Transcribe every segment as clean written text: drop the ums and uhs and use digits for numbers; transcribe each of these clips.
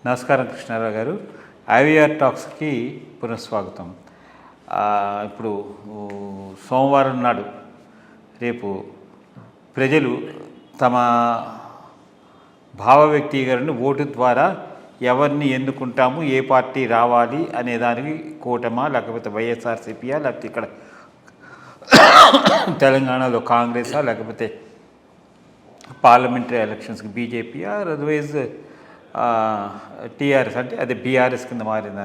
నమస్కారం కృష్ణారావు గారు. ఐవీఆర్ టాక్స్కి పునఃస్వాగతం. ఇప్పుడు సోమవారం నాడు రేపు ప్రజలు తమ భావ వ్యక్తీకరణను ఓటు ద్వారా ఎవరిని ఎన్నుకుంటాము, ఏ పార్టీ రావాలి అనే దానికి కూటమా, లేకపోతే వైఎస్ఆర్సీపీయా, లేకపోతే ఇక్కడ తెలంగాణలో కాంగ్రెసా, లేకపోతే పార్లమెంటరీ ఎలక్షన్స్కి బీజేపీయా, అదర్వైజ్ టీఆర్ఎస్ అంటే అదే బీఆర్ఎస్ కింద మారిన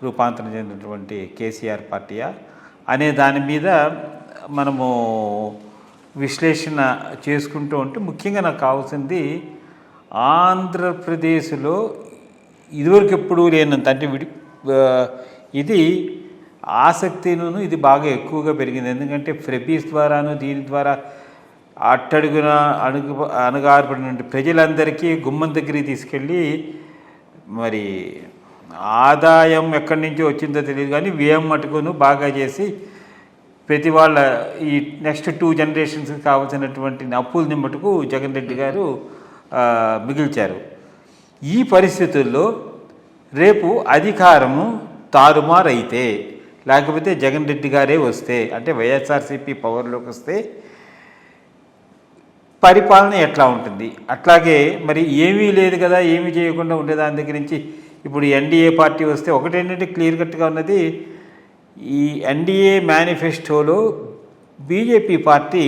రూపాంతరం చెందినటువంటి కేసీఆర్ పార్టీయా అనే దాని మీద మనము విశ్లేషణ చేసుకుంటూ ఉంటే ముఖ్యంగా నాకు కావాల్సింది ఆంధ్రప్రదేశ్లో ఇదివరకు ఎప్పుడూ లేనంత అంటే ఇది ఆసక్తిను ఇది బాగా ఎక్కువగా పెరిగింది. ఎందుకంటే ఫ్రెబీస్ ద్వారాను దీని ద్వారా అట్టడుగున అణగారపడిన ప్రజలందరికీ గుమ్మం దగ్గరికి తీసుకెళ్ళి మరి ఆదాయం ఎక్కడి నుంచి వచ్చిందో తెలియదు కానీ వ్యయం మటుకును బాగా చేసి ప్రతి వాళ్ళ ఈ నెక్స్ట్ 2 జనరేషన్స్కి కావాల్సినటువంటి అప్పుల్ని మటుకు జగన్ రెడ్డి గారు మిగిల్చారు. ఈ పరిస్థితుల్లో రేపు అధికారము తారుమారైతే, లేకపోతే జగన్ రెడ్డి గారే వస్తే, అంటే వైఎస్ఆర్సీపీ పవర్లోకి వస్తే పరిపాలన ఎట్లా ఉంటుంది? అట్లాగే మరి ఏమీ లేదు కదా, ఏమీ చేయకుండా ఉండేదాని దగ్గర నుంచి ఇప్పుడు ఎన్డీఏ పార్టీ వస్తే ఒకటేంటంటే క్లియర్ కట్గా ఉన్నది, ఈ ఎన్డీఏ మేనిఫెస్టోలో బీజేపీ పార్టీ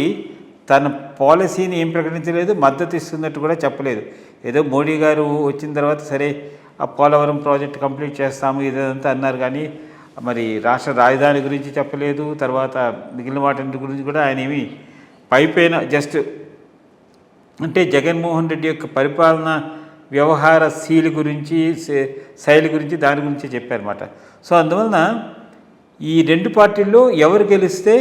తన పాలసీని ఏం ప్రకటించలేదు, మద్దతు ఇస్తున్నట్టు కూడా చెప్పలేదు. ఏదో మోడీ గారు వచ్చిన తర్వాత సరే ఆ పోలవరం ప్రాజెక్ట్ కంప్లీట్ చేస్తాము ఇదంతా అన్నారు కానీ మరి రాష్ట్ర రాజధాని గురించి చెప్పలేదు. తర్వాత మిగిలిన వాటి గురించి కూడా ఆయన ఏమి పైపైన జస్ట్ అంటే జగన్మోహన్ రెడ్డి యొక్క పరిపాలన వ్యవహార శైలి గురించి దాని గురించి చెప్పారన్నమాట. సో అందువలన ఈ 2 పార్టీల్లో ఎవరు గెలిస్తే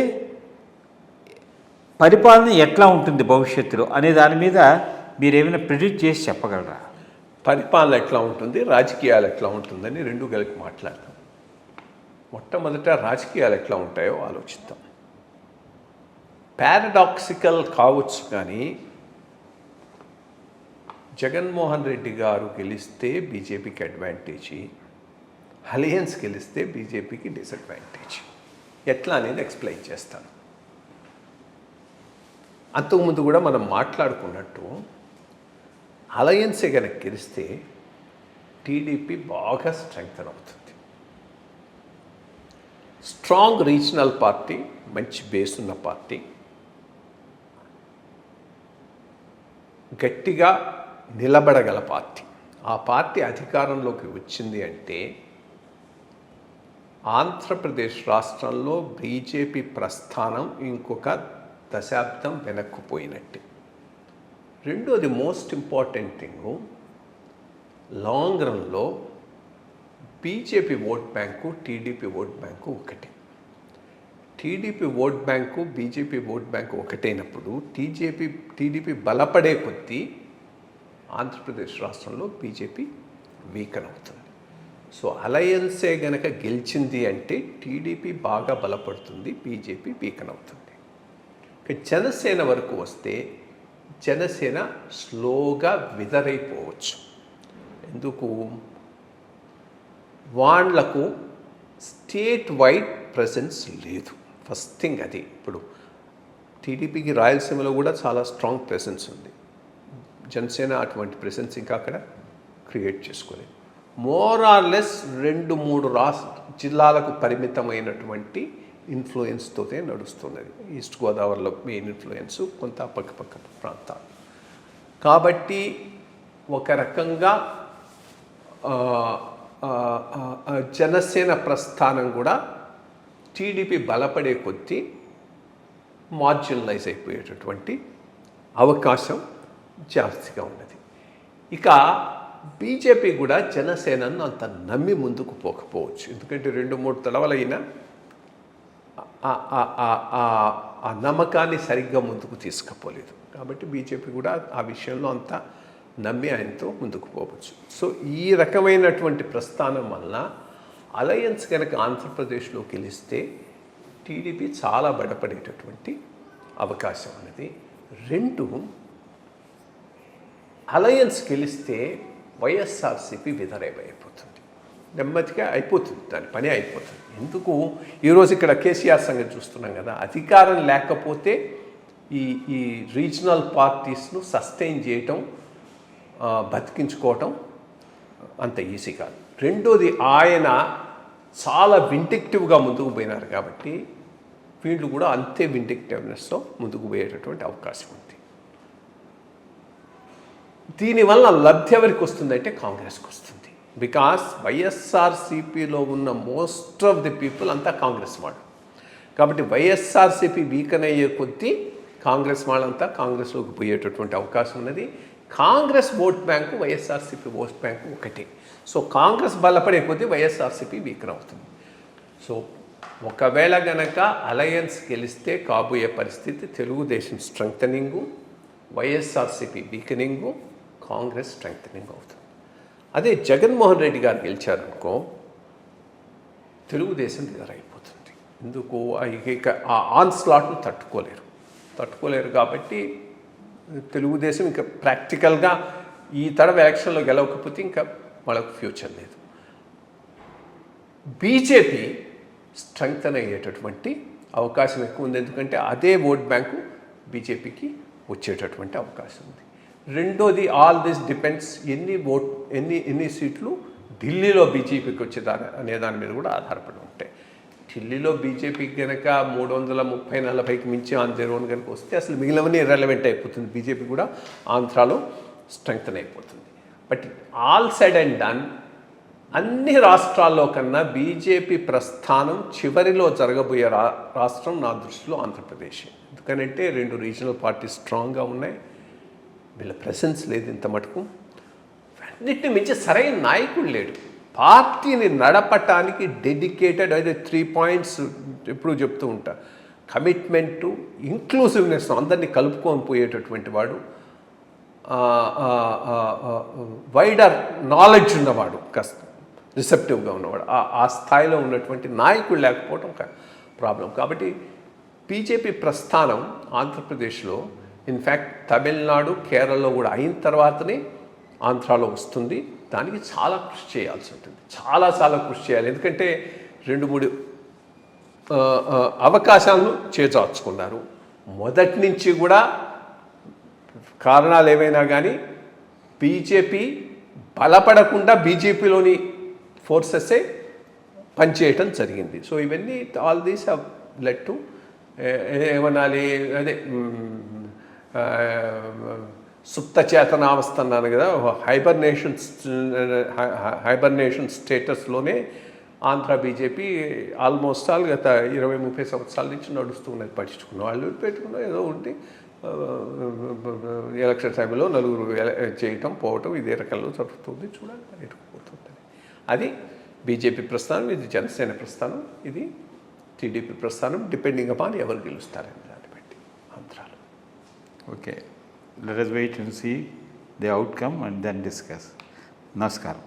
పరిపాలన ఎట్లా ఉంటుంది భవిష్యత్తులో అనే దాని మీద మీరు ఏమైనా ప్రిడిక్ట్ చేసి చెప్పగలరా? పరిపాలన ఎట్లా ఉంటుంది, రాజకీయాలు ఎట్లా ఉంటుందని 2 కలిపి మాట్లాడతాం. మొట్టమొదట రాజకీయాలు ఎట్లా ఉంటాయో ఆలోచిద్దాం. పారాడాక్సికల్ కావచ్చు కానీ జగన్మోహన్ రెడ్డి గారు గెలిస్తే బీజేపీకి అడ్వాంటేజీ, అలయన్స్ గెలిస్తే బీజేపీకి డిసడ్వాంటేజ్. ఎట్లా అనేది ఎక్స్ప్లెయిన్ చేస్తాను. అంతకుముందు కూడా మనం మాట్లాడుకున్నట్టు అలయన్సే కనుక గెలిస్తే టీడీపీ బాగా స్ట్రెంగ్తన్ అవుతుంది. స్ట్రాంగ్ రీజనల్ పార్టీ, మంచి బేస్ ఉన్న పార్టీ, గట్టిగా నిలబడగల పార్టీ. ఆ పార్టీ అధికారంలోకి వచ్చింది అంటే ఆంధ్రప్రదేశ్ రాష్ట్రంలో బీజేపీ ప్రస్థానం ఇంకొక దశాబ్దం వెనక్కుపోయినట్టే. రెండోది మోస్ట్ ఇంపార్టెంట్ థింగు, లాంగ్ రన్లో BJP vote bank, TDP vote bank ఒకటే. TDP vote bank, BJP vote bank ఒకటైనప్పుడు TDP బలపడే కొద్దీ ఆంధ్రప్రదేశ్ రాష్ట్రంలో బీజేపీ వీకన్ అవుతుంది. సో అలయన్సే గనక గెలిచింది అంటే టీడీపీ బాగా బలపడుతుంది, బీజేపీ వీకన్ అవుతుంది. జనసేన వరకు వస్తే జనసేన స్లోగా విదరైపోవచ్చు. ఎందుకు? వాళ్లకు స్టేట్ వైడ్ ప్రెసెన్స్ లేదు. ఫస్ట్ థింగ్ అది. ఇప్పుడు టీడీపీకి రాయలసీమలో కూడా చాలా స్ట్రాంగ్ ప్రెసెన్స్ ఉంది. జనసేన అటువంటి ప్రెసెన్స్ ఇంకా అక్కడ క్రియేట్ చేసుకోలేదు. మోర్ ఆర్ లెస్ 2-3 జిల్లాలకు పరిమితమైనటువంటి ఇన్ఫ్లుయెన్స్తోనే నడుస్తున్నది. ఈస్ట్ గోదావరిలో మెయిన్ ఇన్ఫ్లుయెన్స్, కొంత పక్క ప్రాంతాలు. కాబట్టి ఒక రకంగా జనసేన ప్రస్థానం కూడా టీడీపీ బలపడే కొద్దీ మార్జినలైజ్ అయిపోయేటటువంటి అవకాశం జాస్తిగా ఉన్నది. ఇక బీజేపీ కూడా జనసేనను అంత నమ్మి ముందుకు పోకపోవచ్చు. ఎందుకంటే 2-3 తడవలైనా ఆ నమ్మకాన్ని సరిగ్గా ముందుకు తీసుకుపోలేదు. కాబట్టి బీజేపీ కూడా ఆ విషయంలో అంత నమ్మి ఆయనతో ముందుకు పోవచ్చు. సో ఈ రకమైనటువంటి ప్రస్థానం వల్ల అలయన్స్ కనుక ఆంధ్రప్రదేశ్లో గెలిస్తే టీడీపీ చాలా బలపడేటటువంటి అవకాశం ఉన్నది. 2, అలయన్స్ గెలిస్తే వైఎస్ఆర్సీపీ విధరేమైపోతుంది, నెమ్మదిగా అయిపోతుంది, దాని పని అయిపోతుంది. ఎందుకు ఈరోజు ఇక్కడ కేసీఆర్ సంగతి చూస్తున్నాం కదా, అధికారం లేకపోతే ఈ రీజనల్ పార్టీస్ను సస్టైన్ చేయటం, బతికించుకోవటం అంత ఈజీ కాదు. రెండోది, ఆయన చాలా విండిక్టివ్గా ముందుకు పోయినారు కాబట్టి వీళ్ళు కూడా అంతే విండిక్టివ్నెస్తో ముందుకు పోయేటటువంటి అవకాశం ఉంది. దీనివల్ల లబ్ధి ఎవరికి వస్తుందంటే కాంగ్రెస్కి వస్తుంది. బికాస్ వైఎస్ఆర్సీపీలో ఉన్న మోస్ట్ ఆఫ్ ది పీపుల్ అంతా కాంగ్రెస్ వాళ్ళు కాబట్టి వైఎస్ఆర్సీపీ వీకన్ అయ్యే కొద్దీ కాంగ్రెస్ వాళ్ళంతా కాంగ్రెస్లోకి పోయేటటువంటి అవకాశం ఉన్నది. Congress vote bank YSRCP vote bank ఒకటే. సో కాంగ్రెస్ బలపడే కొద్దీ వైఎస్ఆర్సీపీ వీకన్ అవుతుంది. సో ఒకవేళ గనక అలయన్స్ గెలిస్తే కాబోయే పరిస్థితి తెలుగుదేశం స్ట్రెంగ్తనింగు, వైఎస్ఆర్సీపీ వీకనింగు, కాంగ్రెస్ స్ట్రెంగ్తనింగ్ అవుతుంది. అదే జగన్మోహన్ రెడ్డి గారు గెలిచారనుకో తెలుగుదేశం ఎదురైపోతుంది. ఎందుకు ఇక ఆ ఆన్స్లాట్ను తట్టుకోలేరు కాబట్టి తెలుగుదేశం ఇంకా ప్రాక్టికల్గా ఈ తడవ ఎలక్షన్లో గెలవకపోతే ఇంకా వాళ్ళకు ఫ్యూచర్ లేదు. బీజేపీ స్ట్రెంగ్తన్ అయ్యేటటువంటి అవకాశం ఎక్కువ ఉంది. ఎందుకంటే అదే ఓట్ బ్యాంకు బీజేపీకి వచ్చేటటువంటి అవకాశం ఉంది. రెండోది, ఆల్ దిస్ డిపెండ్స్ ఎన్ని సీట్లు ఢిల్లీలో బీజేపీకి అనే దాని మీద కూడా ఆధారపడి ఉంటాయి. ఢిల్లీలో బీజేపీకి కనుక 330-40కి మించి ఆన్ ది ఓన్ కనుక వస్తే అసలు మిగిలినవన్నీ ఇర్రెలవెంట్ అయిపోతుంది. బీజేపీ కూడా ఆంధ్రాలో స్ట్రెంగ్తన్ అయిపోతుంది. But all said and done అన్ని రాష్ట్రాల్లో కన్నా బీజేపీ ప్రస్థానం చివరిలో జరగబోయే రాష్ట్రం నా దృష్టిలో ఆంధ్రప్రదేశ్. ఎందుకంటే 2 రీజనల్ పార్టీస్ స్ట్రాంగ్గా ఉన్నాయి, వీళ్ళ ప్రెసెన్స్ లేదు ఇంత మటుకు. అన్నిటిని మించి సరైన నాయకుడు లేడు. పార్టీని నడపటానికి డెడికేటెడ్ అయితే 3 పాయింట్స్ ఎప్పుడూ చెప్తూ ఉంటా. కమిట్మెంటు, ఇంక్లూసివ్నెస్, అందరినీ కలుపుకొని పోయేటటువంటి వాడు, వైడర్ నాలెడ్జ్ ఉన్నవాడు, కాస్త రిసెప్టివ్గా ఉన్నవాడు, ఆ స్థాయిలో ఉన్నటువంటి నాయకుడు లేకపోవడం ఒక ప్రాబ్లం. కాబట్టి బీజేపీ ప్రస్థానం ఆంధ్రప్రదేశ్లో, ఇన్ఫ్యాక్ట్ తమిళనాడు, కేరళలో కూడా అయిన తర్వాతనే ఆంధ్రాలో వస్తుంది. దానికి చాలా కృషి చేయాల్సి ఉంటుంది, చాలా కృషి చేయాలి. ఎందుకంటే 2-3 అవకాశాలను చేజార్చుకున్నారు. మొదటి నుంచి కూడా కారణాలు ఏవైనా కానీ బీజేపీ బలపడకుండా బీజేపీలోని ఫోర్సెసే పనిచేయటం జరిగింది. సో ఇవన్నీ all these have led to ఏమనాలి, అదే సుప్త చేతనావస్థ అన్నాను కదా, హైబర్నేషన్ స్టేటస్లోనే ఆంధ్ర బీజేపీ ఆల్మోస్ట్ ఆల్ గత 20-30 సంవత్సరాల నుంచి నడుస్తూ ఉన్నది. పట్టించుకున్న వాళ్ళు పెట్టుకున్న ఏదో ఉండి ఎలక్షన్ టైంలో నలుగురు చేయటం పోవటం ఇదే రకంలో జరుగుతుంది. చూడాలి ఎటుకుపోతుంది. అది బీజేపీ ప్రస్థానం, ఇది జనసేన ప్రస్థానం, ఇది టీడీపీ ప్రస్థానం. డిపెండింగ్ అపాన్ ఎవరు గెలుస్తారని దాన్ని బట్టి ఆంధ్రాలో. Okay, let us wait and see the outcome and then discuss. నమస్కారం.